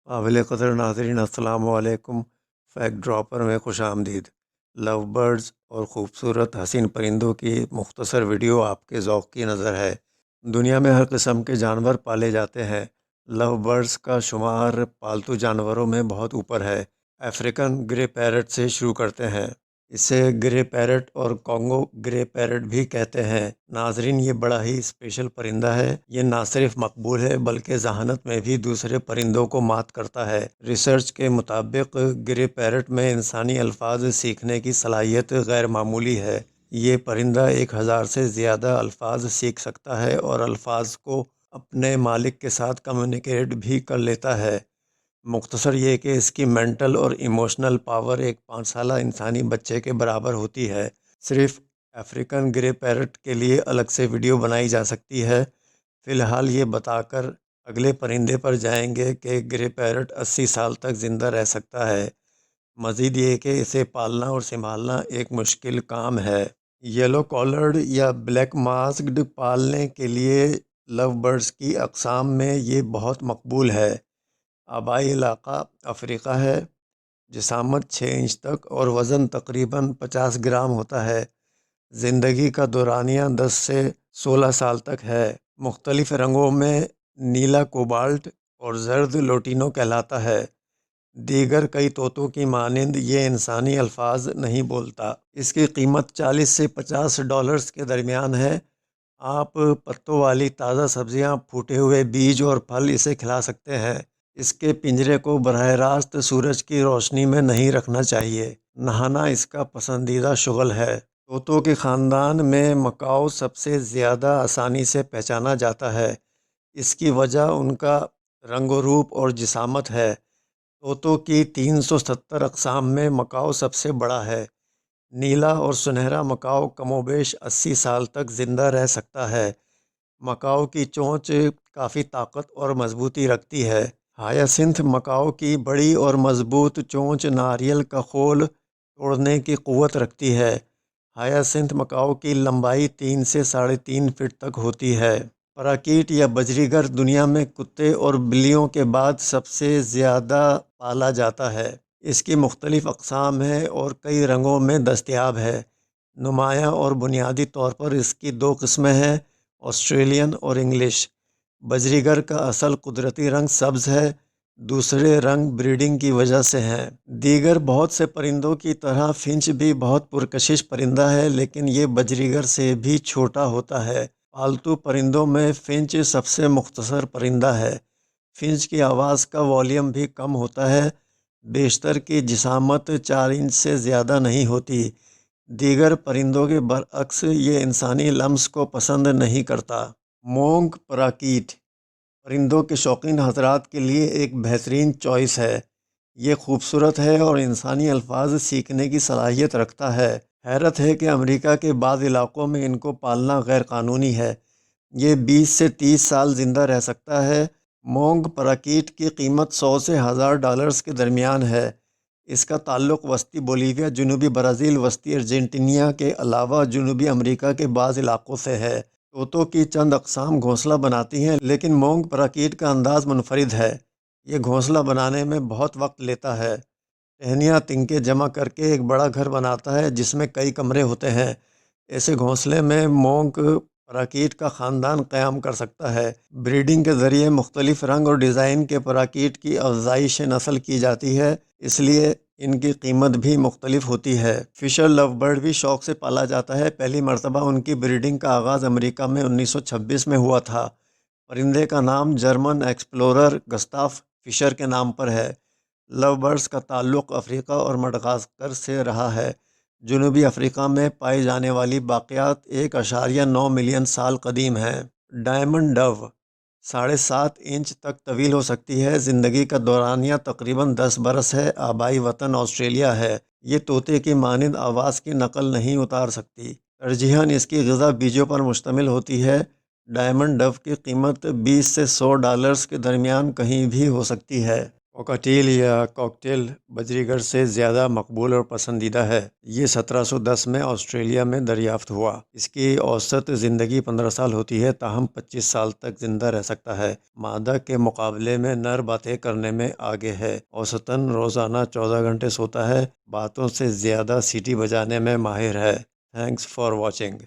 قابل قدر ناظرین السلام علیکم۔ فیکٹ ڈراپر میں خوش آمدید۔ لو برڈز اور خوبصورت حسین پرندوں کی مختصر ویڈیو آپ کے ذوق کی نظر ہے۔ دنیا میں ہر قسم کے جانور پالے جاتے ہیں۔ لو برڈز کا شمار پالتو جانوروں میں بہت اوپر ہے۔ افریقن گرے پیرٹ سے شروع کرتے ہیں۔ اسے گرے پیرٹ اور کانگو گرے پیرٹ بھی کہتے ہیں۔ ناظرین، یہ بڑا ہی اسپیشل پرندہ ہے۔ یہ نہ صرف مقبول ہے بلکہ ذہانت میں بھی دوسرے پرندوں کو مات کرتا ہے۔ ریسرچ کے مطابق گرے پیرٹ میں انسانی الفاظ سیکھنے کی صلاحیت غیر معمولی ہے۔ یہ پرندہ 1000 سے زیادہ الفاظ سیکھ سکتا ہے اور الفاظ کو اپنے مالک کے ساتھ کمیونیکیٹ بھی کر لیتا ہے۔ مختصر یہ کہ اس کی مینٹل اور ایموشنل پاور ایک 5 سالہ انسانی بچے کے برابر ہوتی ہے۔ صرف افریقن گرے پیرٹ کے لیے الگ سے ویڈیو بنائی جا سکتی ہے۔ فی الحال یہ بتا کر اگلے پرندے پر جائیں گے کہ گرے پیرٹ 80 سال تک زندہ رہ سکتا ہے۔ مزید یہ کہ اسے پالنا اور سنبھالنا ایک مشکل کام ہے۔ یلو کالرڈ یا بلیک ماسکڈ پالنے کے لیے لو برڈز کی اقسام میں یہ بہت مقبول ہے۔ آبائی علاقہ افریقہ ہے۔ جسامت 6 انچ تک اور وزن تقریباً 50 گرام ہوتا ہے۔ زندگی کا دورانیہ 10 سے 16 سال تک ہے۔ مختلف رنگوں میں نیلا کوبالٹ اور زرد لوٹینو کہلاتا ہے۔ دیگر کئی طوطوں کی مانند یہ انسانی الفاظ نہیں بولتا۔ اس کی قیمت $40 سے $50 کے درمیان ہے۔ آپ پتوں والی تازہ سبزیاں، پھوٹے ہوئے بیج اور پھل اسے کھلا سکتے ہیں۔ اس کے پنجرے کو براہ راست سورج کی روشنی میں نہیں رکھنا چاہیے۔ نہانا اس کا پسندیدہ شغل ہے۔ طوطوں کے خاندان میں مکاؤ سب سے زیادہ آسانی سے پہچانا جاتا ہے۔ اس کی وجہ ان کا رنگ و روپ اور جسامت ہے۔ طوطوں کی 370 اقسام میں مکاؤ سب سے بڑا ہے۔ نیلا اور سنہرا مکاؤ کم و بیش 80 سال تک زندہ رہ سکتا ہے۔ مکاؤ کی چونچ کافی طاقت اور مضبوطی رکھتی ہے۔ ہیاسنتھ مکاؤ کی بڑی اور مضبوط چونچ ناریل کا خول توڑنے کی قوت رکھتی ہے۔ ہیاسنتھ مکاؤ کی لمبائی 3 سے 3.5 فٹ تک ہوتی ہے۔ پراکیٹ یا بجریگر دنیا میں کتے اور بلیوں کے بعد سب سے زیادہ پالا جاتا ہے۔ اس کی مختلف اقسام ہیں اور کئی رنگوں میں دستیاب ہے۔ نمایاں اور بنیادی طور پر اس کی 2 قسمیں ہیں، آسٹریلین اور انگلش۔ بجریگر کا اصل قدرتی رنگ سبز ہے، دوسرے رنگ بریڈنگ کی وجہ سے ہیں۔ دیگر بہت سے پرندوں کی طرح فنچ بھی بہت پرکشش پرندہ ہے، لیکن یہ بجریگر سے بھی چھوٹا ہوتا ہے۔ پالتو پرندوں میں فنچ سب سے مختصر پرندہ ہے۔ فنچ کی آواز کا والیوم بھی کم ہوتا ہے۔ بیشتر کی جسامت 4 انچ سے زیادہ نہیں ہوتی۔ دیگر پرندوں کے برعکس یہ انسانی لمس کو پسند نہیں کرتا۔ مونگ پراکیٹ پرندوں کے شوقین حضرات کے لیے ایک بہترین چوائس ہے۔ یہ خوبصورت ہے اور انسانی الفاظ سیکھنے کی صلاحیت رکھتا ہے۔ حیرت ہے کہ امریکہ کے بعض علاقوں میں ان کو پالنا غیر قانونی ہے۔ یہ 20 سے 30 سال زندہ رہ سکتا ہے۔ مونگ پراکیٹ کی قیمت $100 سے $1000 کے درمیان ہے۔ اس کا تعلق وسطی بولیویا، جنوبی برازیل، وسطی ارجنٹینا کے علاوہ جنوبی امریکہ کے بعض علاقوں سے ہے۔ طوطوں کی چند اقسام گھونسلہ بناتی ہیں، لیکن مونگ پراکیٹ کا انداز منفرد ہے۔ یہ گھونسلہ بنانے میں بہت وقت لیتا ہے۔ ٹہنیاں تنکے جمع کر کے ایک بڑا گھر بناتا ہے جس میں کئی کمرے ہوتے ہیں۔ ایسے گھونسلے میں مونگ پراکیٹ کا خاندان قیام کر سکتا ہے۔ بریڈنگ کے ذریعے مختلف رنگ اور ڈیزائن کے پراکیٹ کی افزائش نسل کی جاتی ہے، اس لیے ان کی قیمت بھی مختلف ہوتی ہے۔ فشر لو برڈ بھی شوق سے پالا جاتا ہے۔ پہلی مرتبہ ان کی بریڈنگ کا آغاز امریکہ میں 1926 میں ہوا تھا۔ پرندے کا نام جرمن ایکسپلورر گستاف فشر کے نام پر ہے۔ لو برڈز کا تعلق افریقہ اور مڈغاسکر سے رہا ہے۔ جنوبی افریقہ میں پائی جانے والی باقیات 1.9 ملین سال قدیم ہیں۔ ڈائمنڈ ڈو 7.5 انچ تک طویل ہو سکتی ہے۔ زندگی کا دورانیہ تقریباً 10 برس ہے۔ آبائی وطن آسٹریلیا ہے۔ یہ طوطے کی مانند آواز کی نقل نہیں اتار سکتی۔ ترجیحاً اس کی غذا بیجوں پر مشتمل ہوتی ہے۔ ڈائمنڈ ڈو کی قیمت $20 سے $100 کے درمیان کہیں بھی ہو سکتی ہے۔ کوکاٹیل یا کاکٹیل بجریگڑ سے زیادہ مقبول اور پسندیدہ ہے۔ یہ 1710 میں آسٹریلیا میں دریافت ہوا۔ اس کی اوسط زندگی 15 سال ہوتی ہے، تاہم 25 سال تک زندہ رہ سکتا ہے۔ مادہ کے مقابلے میں نر باتیں کرنے میں آگے ہے۔ اوسطاً روزانہ 14 گھنٹے سوتا ہے۔ باتوں سے زیادہ سیٹی بجانے میں ماہر ہے۔ Thanks for watching.